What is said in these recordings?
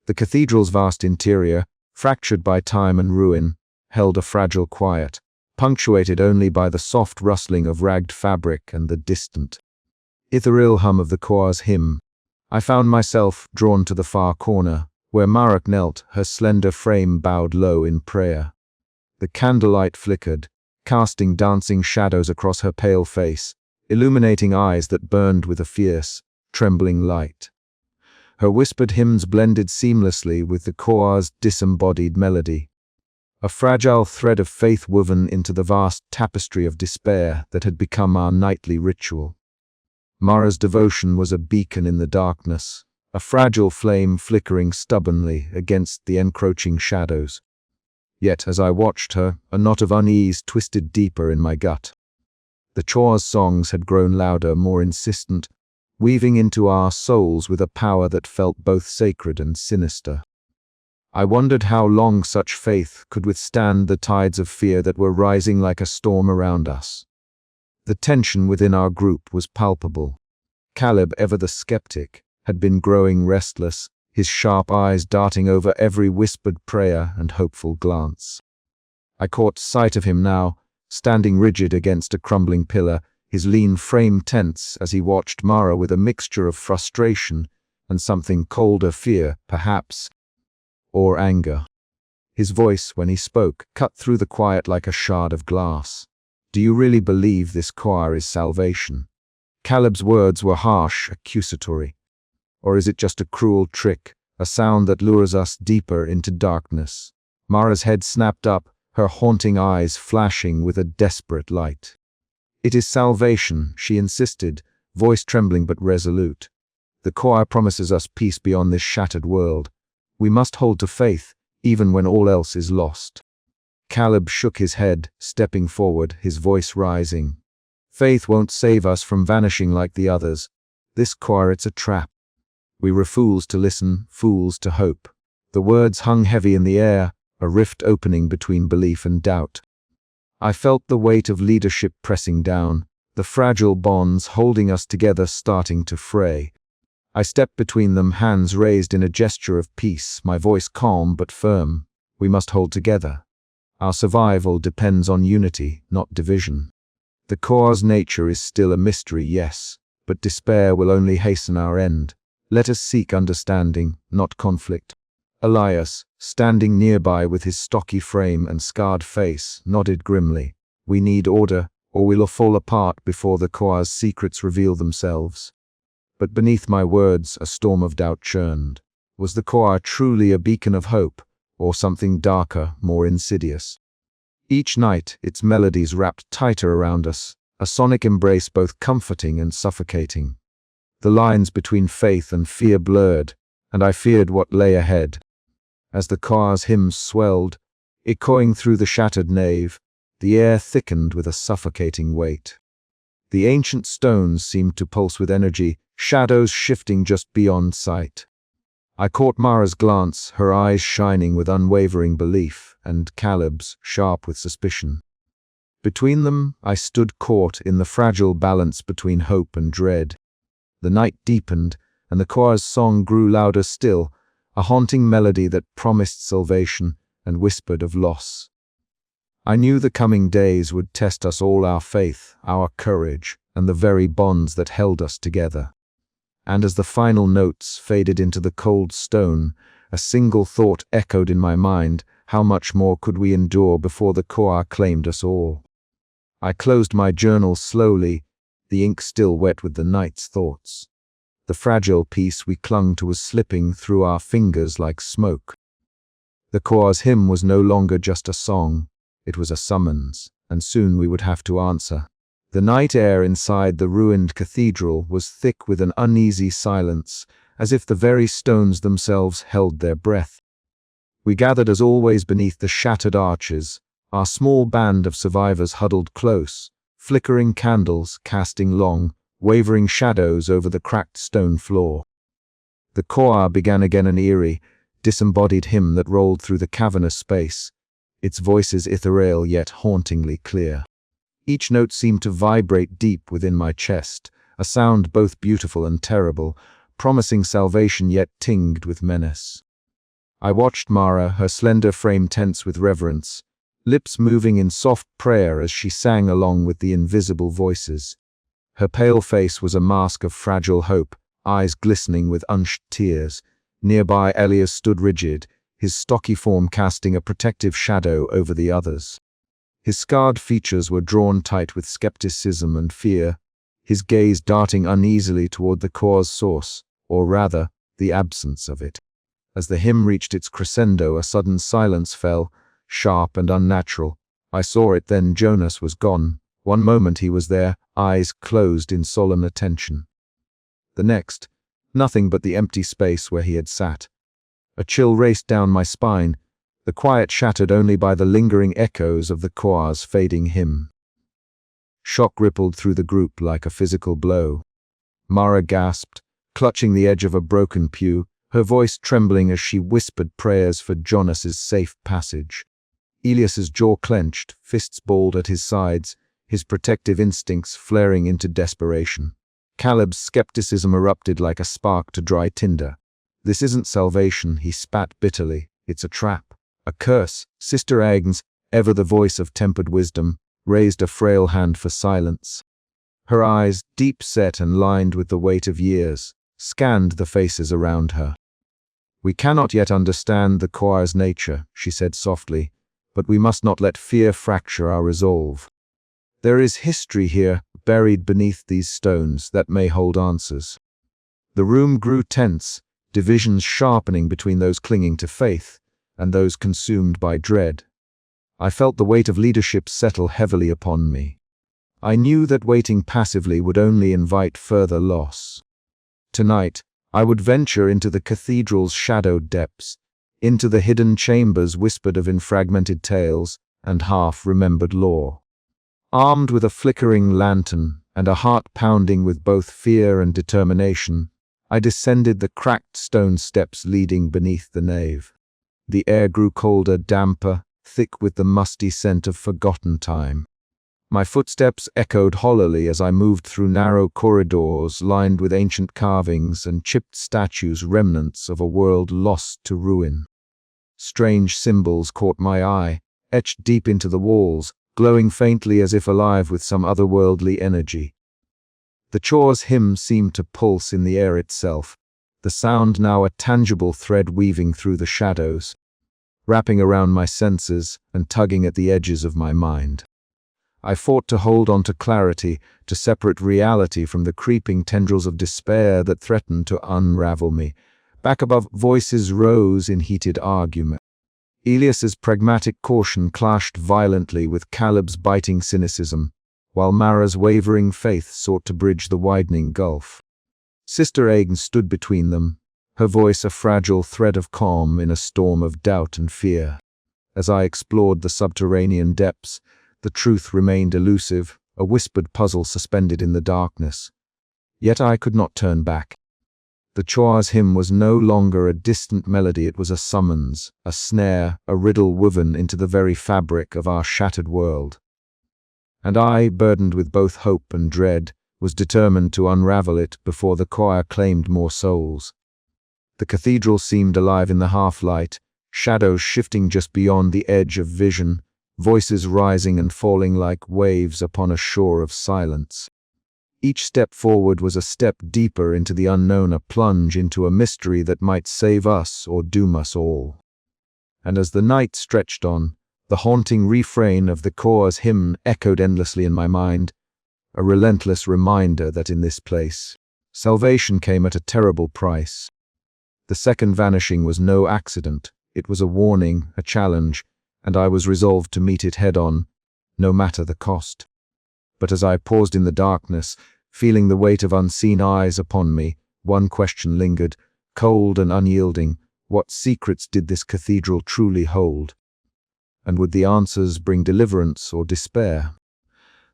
The cathedral's vast interior, fractured by time and ruin, held a fragile quiet, punctuated only by the soft rustling of ragged fabric and the distant, ethereal hum of the choir's hymn. I found myself drawn to the far corner, where Marek knelt, her slender frame bowed low in prayer. The candlelight flickered, casting dancing shadows across her pale face, illuminating eyes that burned with a fierce, trembling light. Her whispered hymns blended seamlessly with the choir's disembodied melody, a fragile thread of faith woven into the vast tapestry of despair that had become our nightly ritual. Mara's devotion was a beacon in the darkness, a fragile flame flickering stubbornly against the encroaching shadows. Yet as I watched her, a knot of unease twisted deeper in my gut. The choir's songs had grown louder, more insistent, weaving into our souls with a power that felt both sacred and sinister. I wondered how long such faith could withstand the tides of fear that were rising like a storm around us. The tension within our group was palpable. Caleb, ever the skeptic, had been growing restless, his sharp eyes darting over every whispered prayer and hopeful glance. I caught sight of him now, standing rigid against a crumbling pillar, his lean frame tense as he watched Mara with a mixture of frustration and something colder, fear, perhaps, or anger. His voice, when he spoke, cut through the quiet like a shard of glass. "Do you really believe this choir is salvation?" Caleb's words were harsh, accusatory. "Or is it just a cruel trick, a sound that lures us deeper into darkness?" Mara's head snapped up, her haunting eyes flashing with a desperate light. "It is salvation," she insisted, voice trembling but resolute. "The choir promises us peace beyond this shattered world. We must hold to faith, even when all else is lost." Caleb shook his head, stepping forward, his voice rising. "Faith won't save us from vanishing like the others. This choir, it's a trap. We were fools to listen, fools to hope." The words hung heavy in the air, a rift opening between belief and doubt. I felt the weight of leadership pressing down, the fragile bonds holding us together starting to fray. I stepped between them, hands raised in a gesture of peace, my voice calm but firm. "We must hold together. Our survival depends on unity, not division. The choir's nature is still a mystery, yes, but despair will only hasten our end. Let us seek understanding, not conflict." Elias, standing nearby with his stocky frame and scarred face, nodded grimly. "We need order, or we'll fall apart before the choir's secrets reveal themselves." But beneath my words, a storm of doubt churned. Was the choir truly a beacon of hope, or something darker, more insidious? Each night, its melodies wrapped tighter around us, a sonic embrace both comforting and suffocating. The lines between faith and fear blurred, and I feared what lay ahead. As the choir's hymns swelled, echoing through the shattered nave, the air thickened with a suffocating weight. The ancient stones seemed to pulse with energy, shadows shifting just beyond sight. I caught Mara's glance, her eyes shining with unwavering belief, and Caleb's, sharp with suspicion. Between them, I stood caught in the fragile balance between hope and dread. The night deepened, and the choir's song grew louder still, a haunting melody that promised salvation and whispered of loss. I knew the coming days would test us all, our faith, our courage, and the very bonds that held us together. And as the final notes faded into the cold stone, a single thought echoed in my mind: how much more could we endure before the choir claimed us all? I closed my journal slowly, the ink still wet with the night's thoughts. The fragile piece we clung to was slipping through our fingers like smoke. The choir's hymn was no longer just a song, it was a summons, and soon we would have to answer. The night air inside the ruined cathedral was thick with an uneasy silence, as if the very stones themselves held their breath. We gathered as always beneath the shattered arches, our small band of survivors huddled close, flickering candles casting long, wavering shadows over the cracked stone floor. The choir began again, an eerie, disembodied hymn that rolled through the cavernous space, its voices ethereal yet hauntingly clear. Each note seemed to vibrate deep within my chest, a sound both beautiful and terrible, promising salvation yet tinged with menace. I watched Mara, her slender frame tense with reverence, lips moving in soft prayer as she sang along with the invisible voices. Her pale face was a mask of fragile hope, eyes glistening with unshed tears. Nearby, Elias stood rigid, his stocky form casting a protective shadow over the others. His scarred features were drawn tight with skepticism and fear, his gaze darting uneasily toward the core's source, or rather, the absence of it. As the hymn reached its crescendo, a sudden silence fell, sharp and unnatural. I saw it then. Jonas was gone. One moment he was there, eyes closed in solemn attention. The next, nothing but the empty space where he had sat. A chill raced down my spine, the quiet shattered only by the lingering echoes of the choir's fading hymn. Shock rippled through the group like a physical blow. Mara gasped, clutching the edge of a broken pew, her voice trembling as she whispered prayers for Jonas's safe passage. Elias's jaw clenched, fists balled at his sides, his protective instincts flaring into desperation. Caleb's skepticism erupted like a spark to dry tinder. "This isn't salvation," he spat bitterly. "It's a trap. A curse." Sister Agnes, ever the voice of tempered wisdom, raised a frail hand for silence. Her eyes, deep set and lined with the weight of years, scanned the faces around her. "We cannot yet understand the choir's nature," she said softly, "but we must not let fear fracture our resolve. There is history here, buried beneath these stones, that may hold answers." The room grew tense, divisions sharpening between those clinging to faith and those consumed by dread. I felt the weight of leadership settle heavily upon me. I knew that waiting passively would only invite further loss. Tonight, I would venture into the cathedral's shadowed depths, into the hidden chambers whispered of in fragmented tales and half-remembered lore. Armed with a flickering lantern and a heart pounding with both fear and determination, I descended the cracked stone steps leading beneath the nave. The air grew colder, damper, thick with the musty scent of forgotten time. My footsteps echoed hollowly as I moved through narrow corridors lined with ancient carvings and chipped statues, remnants of a world lost to ruin. Strange symbols caught my eye, etched deep into the walls, glowing faintly as if alive with some otherworldly energy. The choir's hymn seemed to pulse in the air itself, the sound now a tangible thread weaving through the shadows, wrapping around my senses and tugging at the edges of my mind. I fought to hold on to clarity, to separate reality from the creeping tendrils of despair that threatened to unravel me. Back above, voices rose in heated argument. Elias's pragmatic caution clashed violently with Caleb's biting cynicism, while Mara's wavering faith sought to bridge the widening gulf. Sister Agnes stood between them, her voice a fragile thread of calm in a storm of doubt and fear. As I explored the subterranean depths, the truth remained elusive, a whispered puzzle suspended in the darkness. Yet I could not turn back. The choir's hymn was no longer a distant melody, it was a summons, a snare, a riddle woven into the very fabric of our shattered world. And I, burdened with both hope and dread, was determined to unravel it before the choir claimed more souls. The cathedral seemed alive in the half-light, shadows shifting just beyond the edge of vision, voices rising and falling like waves upon a shore of silence. Each step forward was a step deeper into the unknown, a plunge into a mystery that might save us or doom us all. And as the night stretched on, the haunting refrain of the choir's hymn echoed endlessly in my mind, a relentless reminder that in this place, salvation came at a terrible price. The second vanishing was no accident, it was a warning, a challenge, and I was resolved to meet it head-on, no matter the cost. But as I paused in the darkness, feeling the weight of unseen eyes upon me, one question lingered, cold and unyielding: what secrets did this cathedral truly hold? And would the answers bring deliverance or despair?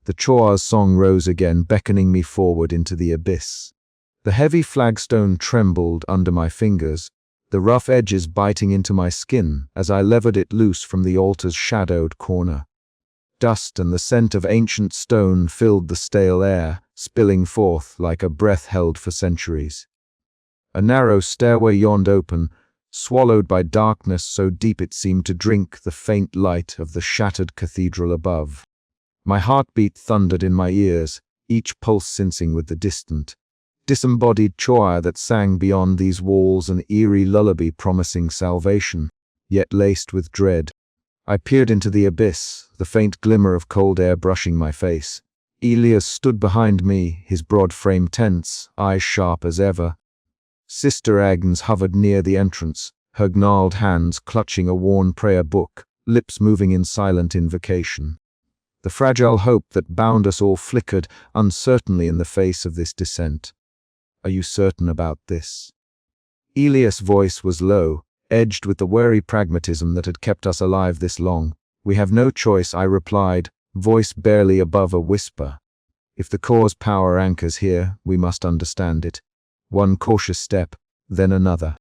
The choir's song rose again, beckoning me forward into the abyss. The heavy flagstone trembled under my fingers, the rough edges biting into my skin as I levered it loose from the altar's shadowed corner. Dust and the scent of ancient stone filled the stale air, spilling forth like a breath held for centuries. A narrow stairway yawned open, swallowed by darkness so deep it seemed to drink the faint light of the shattered cathedral above. My heartbeat thundered in my ears, each pulse sensing with the disembodied choir that sang beyond these walls, an eerie lullaby promising salvation, yet laced with dread. I peered into the abyss, the faint glimmer of cold air brushing my face. Elias stood behind me, his broad frame tense, eyes sharp as ever. Sister Agnes hovered near the entrance, her gnarled hands clutching a worn prayer book, lips moving in silent invocation. The fragile hope that bound us all flickered uncertainly in the face of this descent. "Are you certain about this?" Elias' voice was low, edged with the wary pragmatism that had kept us alive this long. "We have no choice," I replied, voice barely above a whisper. "If the core's power anchors here, we must understand it." One cautious step, then another.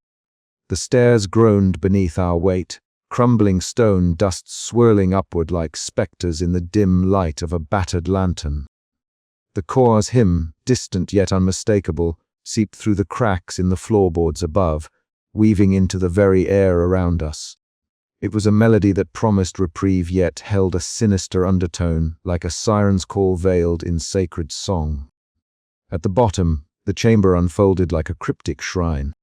The stairs groaned beneath our weight, crumbling stone dust swirling upward like specters in the dim light of a battered lantern. The core's hymn, distant yet unmistakable, seeped through the cracks in the floorboards above, weaving into the very air around us. It was a melody that promised reprieve yet held a sinister undertone, like a siren's call veiled in sacred song. At the bottom, the chamber unfolded like a cryptic shrine.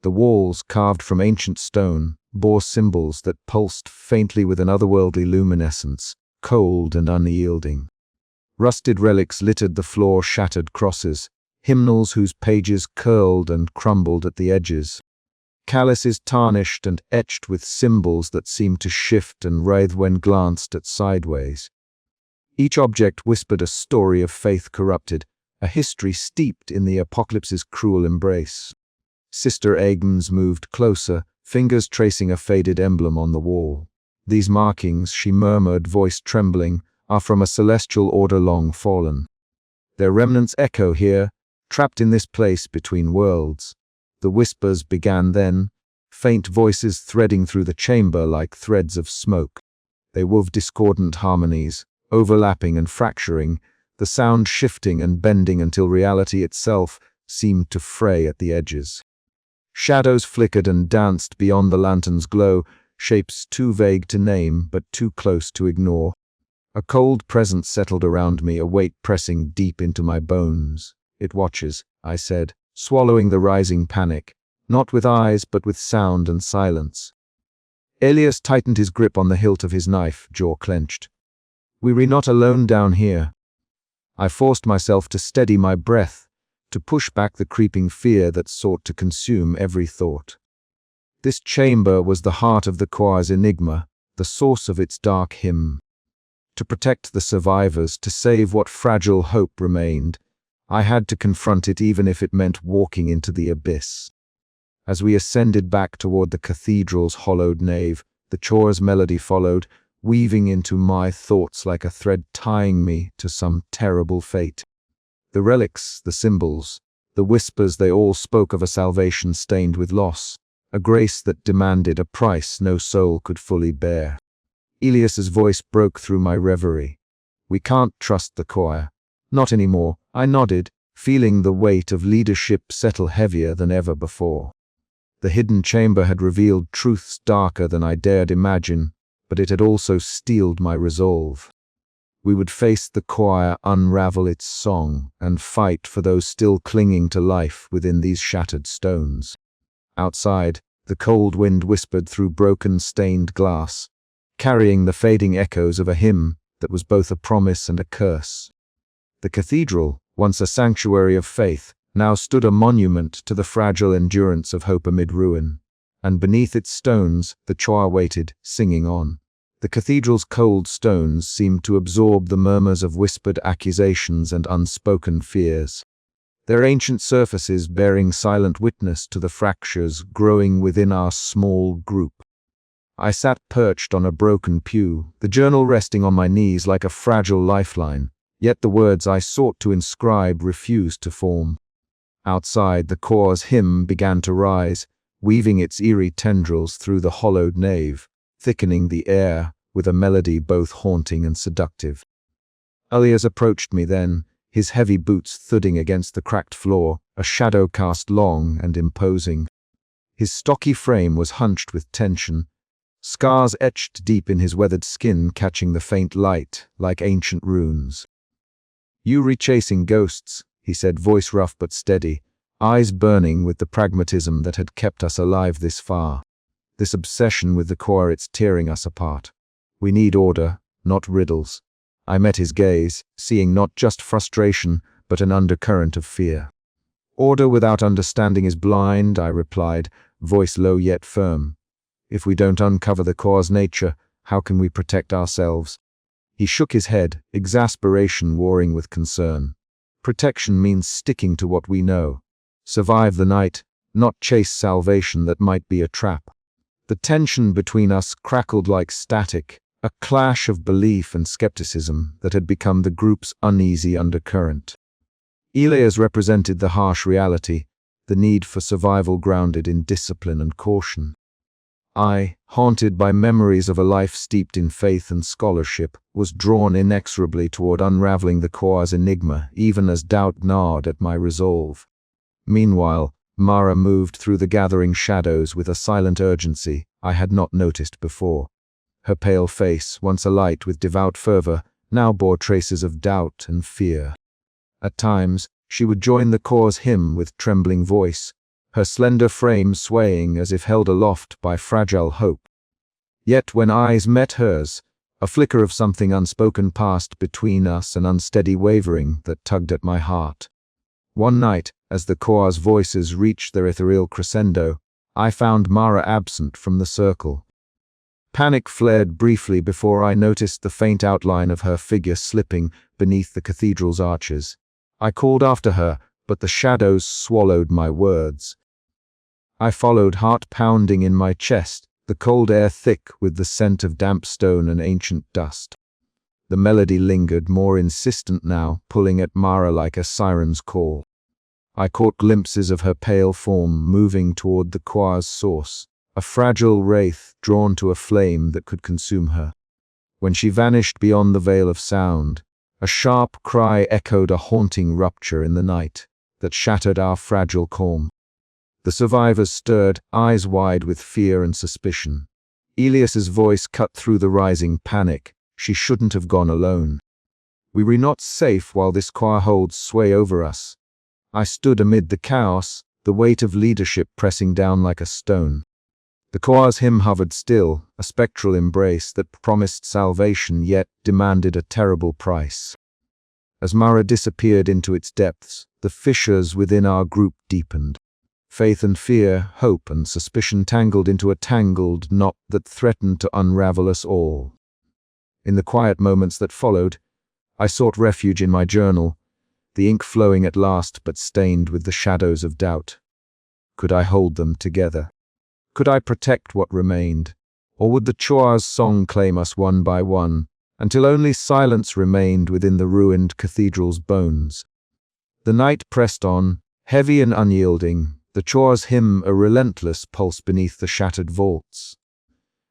The walls, carved from ancient stone, bore symbols that pulsed faintly with an otherworldly luminescence, cold and unyielding. Rusted relics littered the floor, shattered crosses, hymnals whose pages curled and crumbled at the edges, chalices tarnished and etched with symbols that seemed to shift and writhe when glanced at sideways. Each object whispered a story of faith corrupted, a history steeped in the apocalypse's cruel embrace. Sister Agnes moved closer, fingers tracing a faded emblem on the wall. "These markings," she murmured, voice trembling, "are from a celestial order long fallen. Their remnants echo here, trapped in this place between worlds." The whispers began then, faint voices threading through the chamber like threads of smoke. They wove discordant harmonies, overlapping and fracturing, the sound shifting and bending until reality itself seemed to fray at the edges. Shadows flickered and danced beyond the lantern's glow, shapes too vague to name but too close to ignore. A cold presence settled around me, a weight pressing deep into my bones. "It watches," I said, swallowing the rising panic, not with eyes but with sound and silence. Elias tightened his grip on the hilt of his knife, jaw clenched. "We're not alone down here." I forced myself to steady my breath, to push back the creeping fear that sought to consume every thought. This chamber was the heart of the choir's enigma, the source of its dark hymn. To protect the survivors, to save what fragile hope remained, I had to confront it even if it meant walking into the abyss. As we ascended back toward the cathedral's hollowed nave, the choir's melody followed, weaving into my thoughts like a thread tying me to some terrible fate. The relics, the symbols, the whispers, they all spoke of a salvation stained with loss, a grace that demanded a price no soul could fully bear. Elias's voice broke through my reverie. "We can't trust the choir. Not anymore," I nodded, feeling the weight of leadership settle heavier than ever before. The hidden chamber had revealed truths darker than I dared imagine, but it had also steeled my resolve. We would face the choir, unravel its song, and fight for those still clinging to life within these shattered stones. Outside, the cold wind whispered through broken, stained glass, carrying the fading echoes of a hymn that was both a promise and a curse. The cathedral, once a sanctuary of faith, now stood a monument to the fragile endurance of hope amid ruin. And beneath its stones, the choir waited, singing on. The cathedral's cold stones seemed to absorb the murmurs of whispered accusations and unspoken fears, their ancient surfaces bearing silent witness to the fractures growing within our small group. I sat perched on a broken pew, the journal resting on my knees like a fragile lifeline, yet the words I sought to inscribe refused to form. Outside, the choir's hymn began to rise, weaving its eerie tendrils through the hollowed nave, thickening the air with a melody both haunting and seductive. Elias approached me then, his heavy boots thudding against the cracked floor, a shadow cast long and imposing. His stocky frame was hunched with tension, scars etched deep in his weathered skin catching the faint light like ancient runes. "You rechasing ghosts," he said, voice rough but steady, eyes burning with the pragmatism that had kept us alive this far. "This obsession with the core, it's tearing us apart. We need order, not riddles." I met his gaze, seeing not just frustration, but an undercurrent of fear. "Order without understanding is blind," I replied, voice low yet firm. "If we don't uncover the core's nature, how can we protect ourselves?" He shook his head, exasperation warring with concern. "Protection means sticking to what we know. Survive the night, not chase salvation that might be a trap." The tension between us crackled like static, a clash of belief and skepticism that had become the group's uneasy undercurrent. Elias represented the harsh reality, the need for survival grounded in discipline and caution. I, haunted by memories of a life steeped in faith and scholarship, was drawn inexorably toward unraveling the core's enigma, even as doubt gnawed at my resolve. Meanwhile, Mara moved through the gathering shadows with a silent urgency I had not noticed before. Her pale face, once alight with devout fervor, now bore traces of doubt and fear. At times, she would join the core's hymn with trembling voice, her slender frame swaying as if held aloft by fragile hope. Yet when eyes met hers, a flicker of something unspoken passed between us, an unsteady wavering that tugged at my heart. One night, as the core's voices reached their ethereal crescendo, I found Mara absent from the circle. Panic flared briefly before I noticed the faint outline of her figure slipping beneath the cathedral's arches. I called after her, but the shadows swallowed my words. I followed, heart pounding in my chest, the cold air thick with the scent of damp stone and ancient dust. The melody lingered, more insistent now, pulling at Mara like a siren's call. I caught glimpses of her pale form moving toward the core's source, a fragile wraith drawn to a flame that could consume her. When she vanished beyond the veil of sound, a sharp cry echoed a haunting rupture in the night that shattered our fragile calm. The survivors stirred, eyes wide with fear and suspicion. Elias's voice cut through the rising panic. She shouldn't have gone alone. We were not safe while this core holds sway over us. I stood amid the chaos, the weight of leadership pressing down like a stone. The core's hymn hovered still, a spectral embrace that promised salvation yet demanded a terrible price. As Mara disappeared into its depths, the fissures within our group deepened. Faith and fear, hope and suspicion tangled into a tangled knot that threatened to unravel us all. In the quiet moments that followed, I sought refuge in my journal, the ink flowing at last but stained with the shadows of doubt. Could I hold them together? Could I protect what remained? Or would the Choa's song claim us one by one, until only silence remained within the ruined cathedral's bones? The night pressed on, heavy and unyielding, the Choa's hymn a relentless pulse beneath the shattered vaults.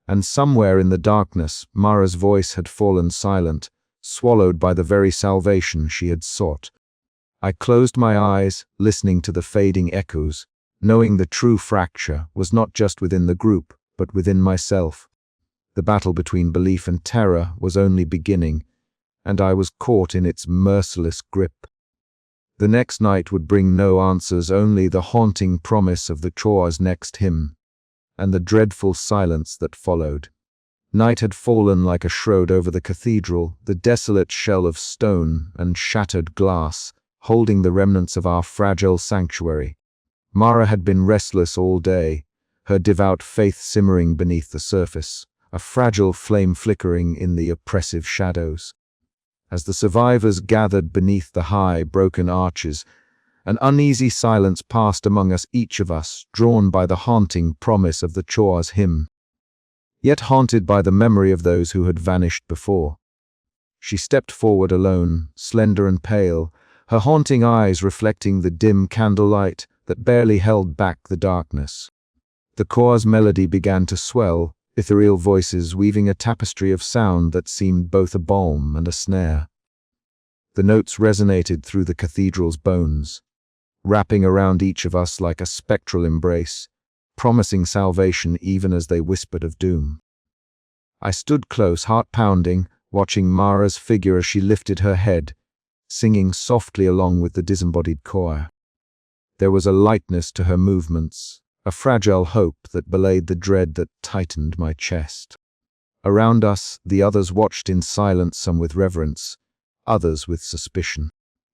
And somewhere in the darkness, Mara's voice had fallen silent, swallowed by the very salvation she had sought. I closed my eyes, listening to the fading echoes, knowing the true fracture was not just within the group, but within myself. The battle between belief and terror was only beginning, and I was caught in its merciless grip. The next night would bring no answers, only the haunting promise of the Choa's next hymn, and the dreadful silence that followed. Night had fallen like a shroud over the cathedral, the desolate shell of stone and shattered glass, holding the remnants of our fragile sanctuary. Mara had been restless all day, her devout faith simmering beneath the surface, a fragile flame flickering in the oppressive shadows. As the survivors gathered beneath the high, broken arches, an uneasy silence passed among us, each of us drawn by the haunting promise of the Choa's hymn, yet haunted by the memory of those who had vanished before. She stepped forward alone, slender and pale, her haunting eyes reflecting the dim candlelight that barely held back the darkness. The Choa's melody began to swell, ethereal voices weaving a tapestry of sound that seemed both a balm and a snare. The notes resonated through the cathedral's bones, wrapping around each of us like a spectral embrace, promising salvation even as they whispered of doom. I stood close, heart pounding, watching Mara's figure as she lifted her head, singing softly along with the disembodied choir. There was a lightness to her movements, a fragile hope that belayed the dread that tightened my chest. Around us, the others watched in silence, some with reverence, others with suspicion.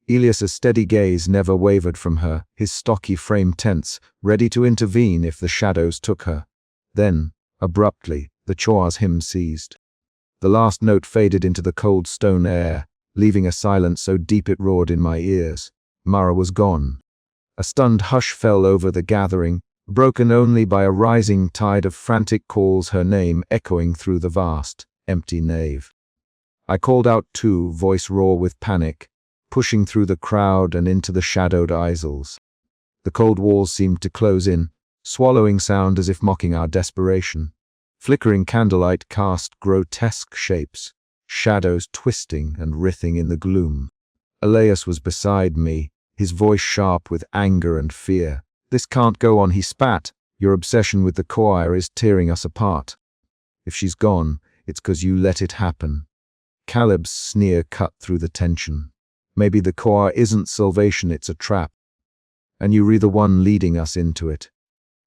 Elias's steady gaze never wavered from her, his stocky frame tense, ready to intervene if the shadows took her. Then, abruptly, the choir's hymn ceased. The last note faded into the cold stone air, leaving a silence so deep it roared in my ears. Mara was gone. A stunned hush fell over the gathering, broken only by a rising tide of frantic calls, her name echoing through the vast, empty nave. I called out too, voice raw with panic, pushing through the crowd and into the shadowed aisles. The cold walls seemed to close in, swallowing sound as if mocking our desperation. Flickering candlelight cast grotesque shapes, shadows twisting and writhing in the gloom. Elias was beside me, his voice sharp with anger and fear. "This can't go on," he spat. "Your obsession with the choir is tearing us apart. If she's gone, it's 'cause you let it happen." Caleb's sneer cut through the tension. "Maybe the choir isn't salvation, it's a trap. And you're the one leading us into it."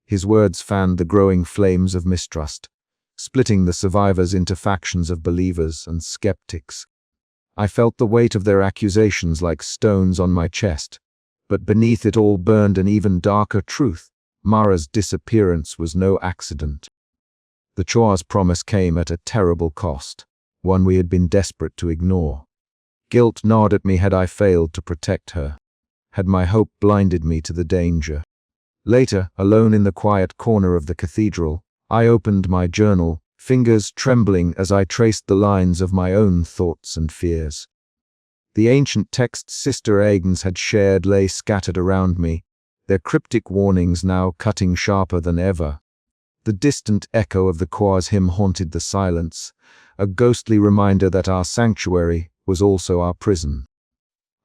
His words fanned the growing flames of mistrust, splitting the survivors into factions of believers and skeptics. I felt the weight of their accusations like stones on my chest, but beneath it all burned an even darker truth. Mara's disappearance was no accident. The choir's promise came at a terrible cost, one we had been desperate to ignore. Guilt gnawed at me. Had I failed to protect her? Had my hope blinded me to the danger? Later, alone in the quiet corner of the cathedral, I opened my journal, fingers trembling as I traced the lines of my own thoughts and fears. The ancient texts Sister Agnes had shared lay scattered around me, their cryptic warnings now cutting sharper than ever. The distant echo of the choir's hymn haunted the silence, a ghostly reminder that our sanctuary was also our prison.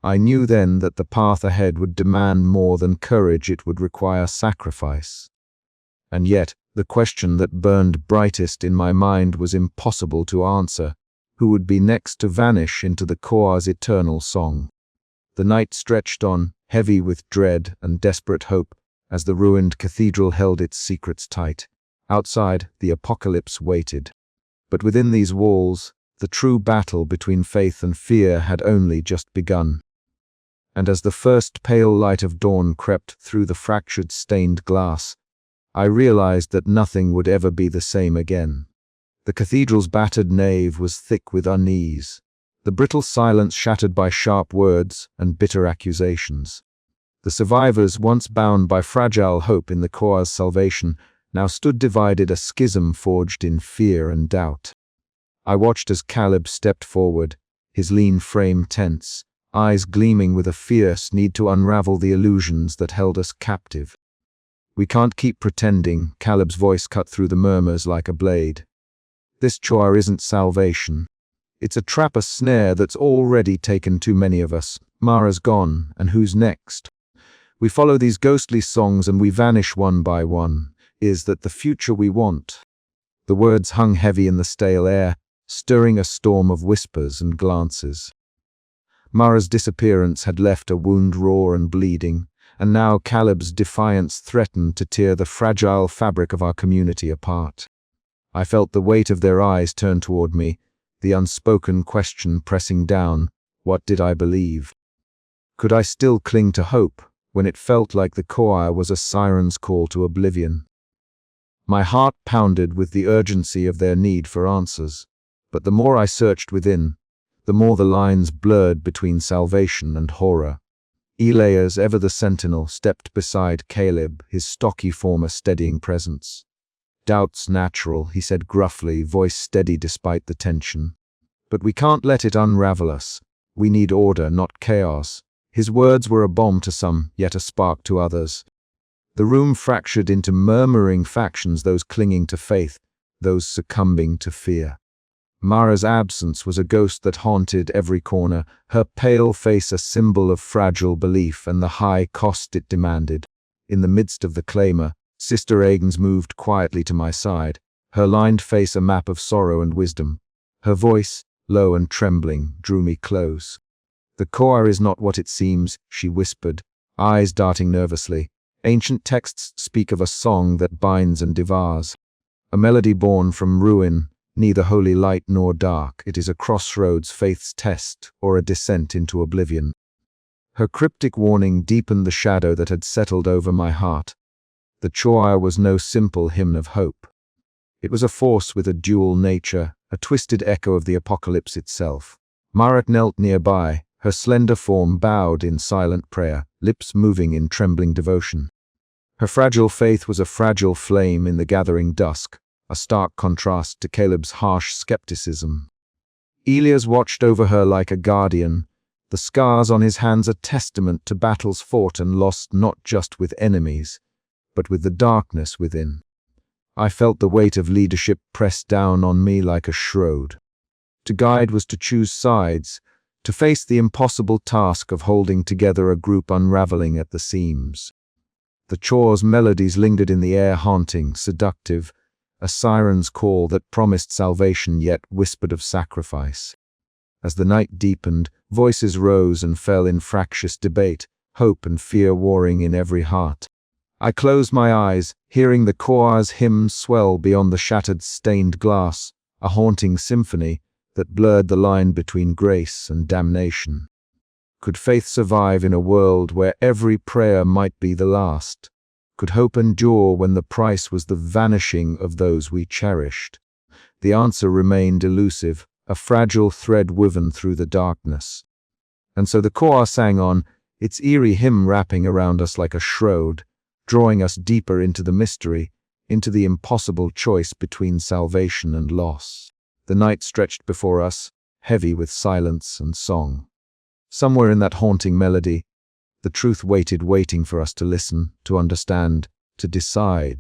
I knew then that the path ahead would demand more than courage, it would require sacrifice. And yet, the question that burned brightest in my mind was impossible to answer. Who would be next to vanish into the choir's eternal song? The night stretched on, heavy with dread and desperate hope, as the ruined cathedral held its secrets tight. Outside, the apocalypse waited. But within these walls, the true battle between faith and fear had only just begun. And as the first pale light of dawn crept through the fractured stained glass, I realized that nothing would ever be the same again. The cathedral's battered nave was thick with unease, the brittle silence shattered by sharp words and bitter accusations. The survivors, once bound by fragile hope in the choir's salvation, now stood divided, a schism forged in fear and doubt. I watched as Caleb stepped forward, his lean frame tense, eyes gleaming with a fierce need to unravel the illusions that held us captive. "We can't keep pretending," Caleb's voice cut through the murmurs like a blade. "This choir isn't salvation. It's a trap, a snare that's already taken too many of us. Mara's gone, and who's next? We follow these ghostly songs and we vanish one by one. Is that the future we want?" The words hung heavy in the stale air, stirring a storm of whispers and glances. Mara's disappearance had left a wound raw and bleeding, and now Caleb's defiance threatened to tear the fragile fabric of our community apart. I felt the weight of their eyes turn toward me, the unspoken question pressing down. What did I believe? Could I still cling to hope when it felt like the choir was a siren's call to oblivion? My heart pounded with the urgency of their need for answers, but the more I searched within, the more the lines blurred between salvation and horror. Elias, ever the sentinel, stepped beside Caleb, his stocky form a steadying presence. "Doubt's natural," he said gruffly, voice steady despite the tension. "But we can't let it unravel us. We need order, not chaos." His words were a bomb to some, yet a spark to others. The room fractured into murmuring factions, those clinging to faith, those succumbing to fear. Mara's absence was a ghost that haunted every corner, her pale face a symbol of fragile belief and the high cost it demanded. In the midst of the clamor, Sister Agnes moved quietly to my side, her lined face a map of sorrow and wisdom. Her voice, low and trembling, drew me close. "The choir is not what it seems," she whispered, eyes darting nervously. "Ancient texts speak of a song that binds and devours. A melody born from ruin, neither holy light nor dark. It is a crossroads, faith's test, or a descent into oblivion." Her cryptic warning deepened the shadow that had settled over my heart. The choir was no simple hymn of hope. It was a force with a dual nature, a twisted echo of the apocalypse itself. Marat knelt nearby, her slender form bowed in silent prayer, lips moving in trembling devotion. Her fragile faith was a fragile flame in the gathering dusk, a stark contrast to Caleb's harsh skepticism. Elias watched over her like a guardian, the scars on his hands a testament to battles fought and lost not just with enemies, but with the darkness within. I felt the weight of leadership press down on me like a shroud. To guide was to choose sides, to face the impossible task of holding together a group unraveling at the seams. The choir's melodies lingered in the air, haunting, seductive, a siren's call that promised salvation yet whispered of sacrifice. As the night deepened, voices rose and fell in fractious debate, hope and fear warring in every heart. I closed my eyes, hearing the choir's hymn swell beyond the shattered stained glass, a haunting symphony that blurred the line between grace and damnation. Could faith survive in a world where every prayer might be the last? Could hope endure when the price was the vanishing of those we cherished? The answer remained elusive, a fragile thread woven through the darkness. And so the choir sang on, its eerie hymn wrapping around us like a shroud, drawing us deeper into the mystery, into the impossible choice between salvation and loss. The night stretched before us, heavy with silence and song. Somewhere in that haunting melody, the truth waiting for us to listen, to understand, to decide.